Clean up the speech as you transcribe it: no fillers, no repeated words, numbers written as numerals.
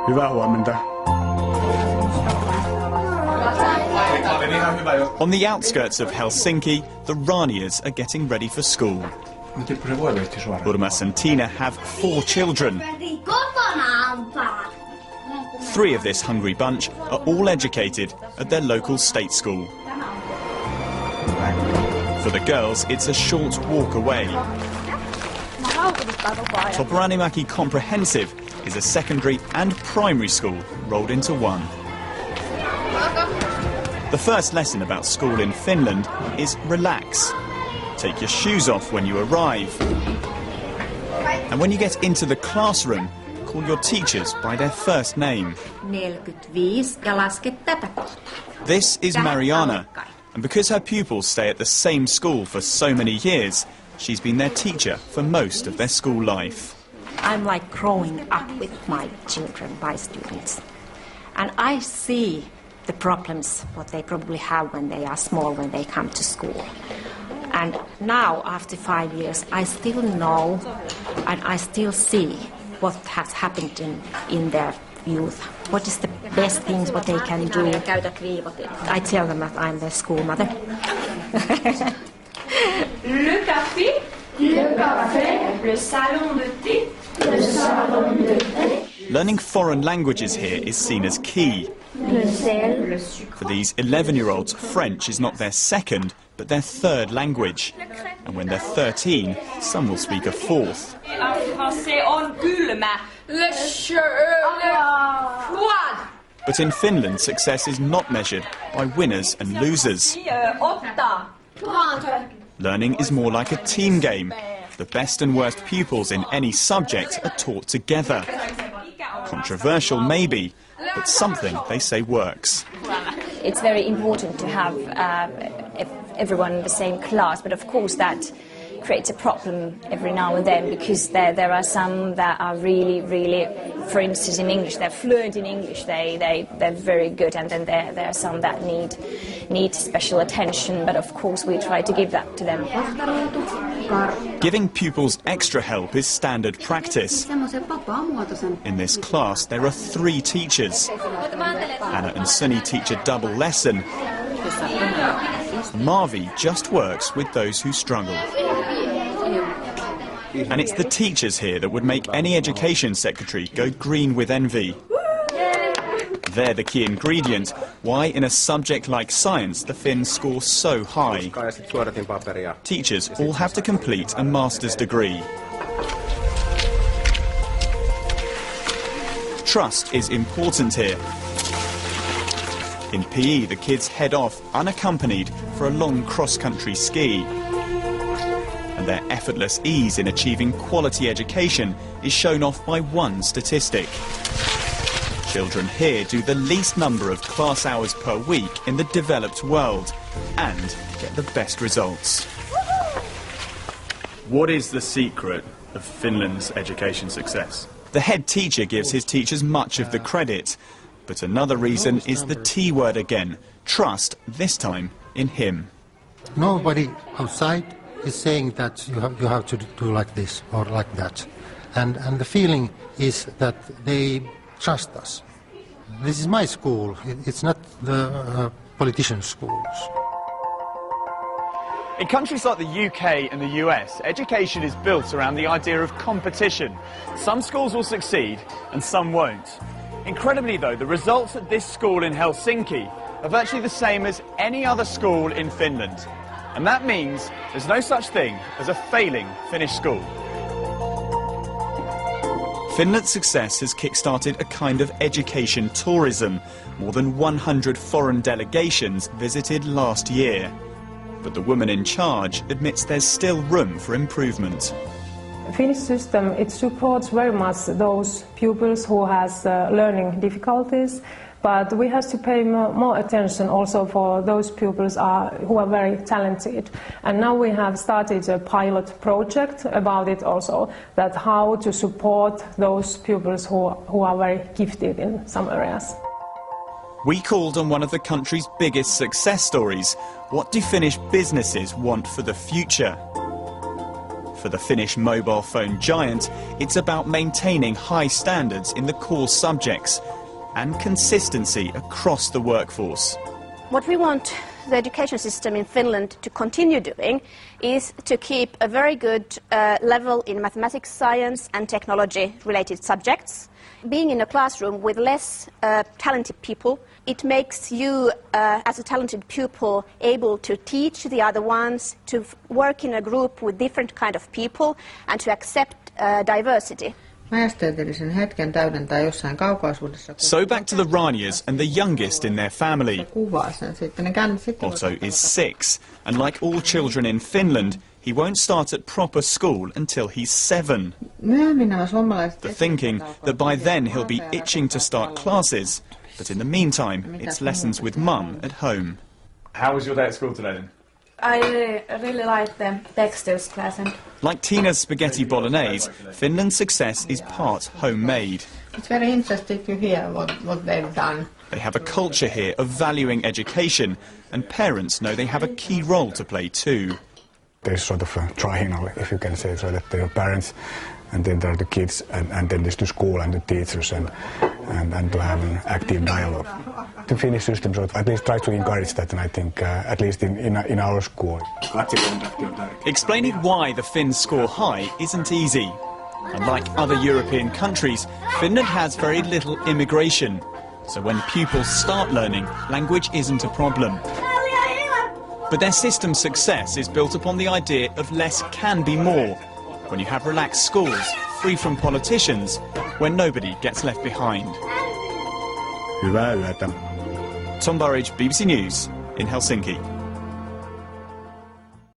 Hyvää huomenta. On the outskirts of Helsinki, the Ranias are getting ready for school. Urmas and Tina have 4 children. 3 of this hungry bunch are all educated at their local state school. For the girls, it's a short walk away. Toporanimäki Comprehensive is a secondary and primary school rolled into one. The first lesson about school in Finland is relax. Take your shoes off when you arrive. And when you get into the classroom, call your teachers by their first name. 45 ja laske tätä kohtaa. This is Mariana, and because her pupils stay at the same school for so many years, she's been their teacher for most of their school life. I'm like growing up with my children, my students. And I see the problems, what they probably have when they are small, when they come to school. And now, after 5 years, I still know and I still see what has happened in their youth. What is the best things what they can do? I tell them that I'm their school mother. Le café, le salon de thé, le salon de thé. Learning foreign languages here is seen as key. For these 11-year-olds, French is not their second, but their third language. And when they're 13, some will speak a fourth. But in Finland, success is not measured by winners and losers. Learning is more like a team game. The best and worst pupils in any subject are taught together. Controversial maybe, but something they say works. It's very important to have everyone in the same class, but of course that creates a problem every now and then, because there are some that are really, for instance in English, they're fluent in English, they're very good, and then there are some that need special attention, but of course we try to give that to them. Giving pupils extra help is standard practice. In this class there are 3 teachers. Anna and Sunny teach a double lesson. Marvi just works with those who struggle. And it's the teachers here that would make any education secretary go green with envy. They're the key ingredient why in a subject like science the Finns score so high. Teachers all have to complete a master's degree. Trust is important here. In PE, the kids head off unaccompanied for a long cross-country ski. And their effortless ease in achieving quality education is shown off by one statistic. Children here do the least number of class hours per week in the developed world and get the best results. What is the secret of Finland's education success? The head teacher gives his teachers much of the credit. But another reason is the T word again. Trust, this time in him. Nobody outside is saying that you have to do like this or like that. And the feeling is that they trust us. This is my school. It's not the politicians' schools. In countries like the UK and the US, education is built around the idea of competition. Some schools will succeed and some won't. Incredibly though, the results at this school in Helsinki are virtually the same as any other school in Finland. And that means there's no such thing as a failing Finnish school. Finland's success has kick-started a kind of education tourism. More than 100 foreign delegations visited last year. But the woman in charge admits there's still room for improvement. The Finnish system, it supports very much those pupils who has learning difficulties, but we have to pay more attention also for those pupils who are very talented. And now we have started a pilot project about it also, that how to support those pupils who are very gifted in some areas. We called on one of the country's biggest success stories. What do Finnish businesses want for the future? For the Finnish mobile phone giant, it's about maintaining high standards in the core subjects and consistency across the workforce. What we want the education system in Finland to continue doing is to keep a very good level in mathematics, science and technology-related subjects. Being in a classroom with less talented people, it makes you, as a talented pupil, able to teach the other ones, to work in a group with different kind of people and to accept diversity. So back to the Ranias and the youngest in their family. Otto is 6, and like all children in Finland, he won't start at proper school until he's 7. The thinking that by then he'll be itching to start classes, but in the meantime, it's lessons with mum at home. How was your day at school today then? I really like the textiles class. Like Tina's spaghetti bolognese, Finland's success is part homemade. It's very interesting to hear what they've done. They have a culture here of valuing education, and parents know they have a key role to play too. There's sort of a triangle, if you can say so, that there are parents, and then there are the kids, and then there's the school and the teachers, and to have an active dialogue. The Finnish system sort of at least tries to encourage that, and I think at least in our school. Explaining why the Finns score high isn't easy. Unlike other European countries, Finland has very little immigration. So when pupils start learning, language isn't a problem. But their system's success is built upon the idea of less can be more. When you have relaxed schools, free from politicians, where nobody gets left behind. Hyvää yötä. Tom Burridge, BBC News in Helsinki.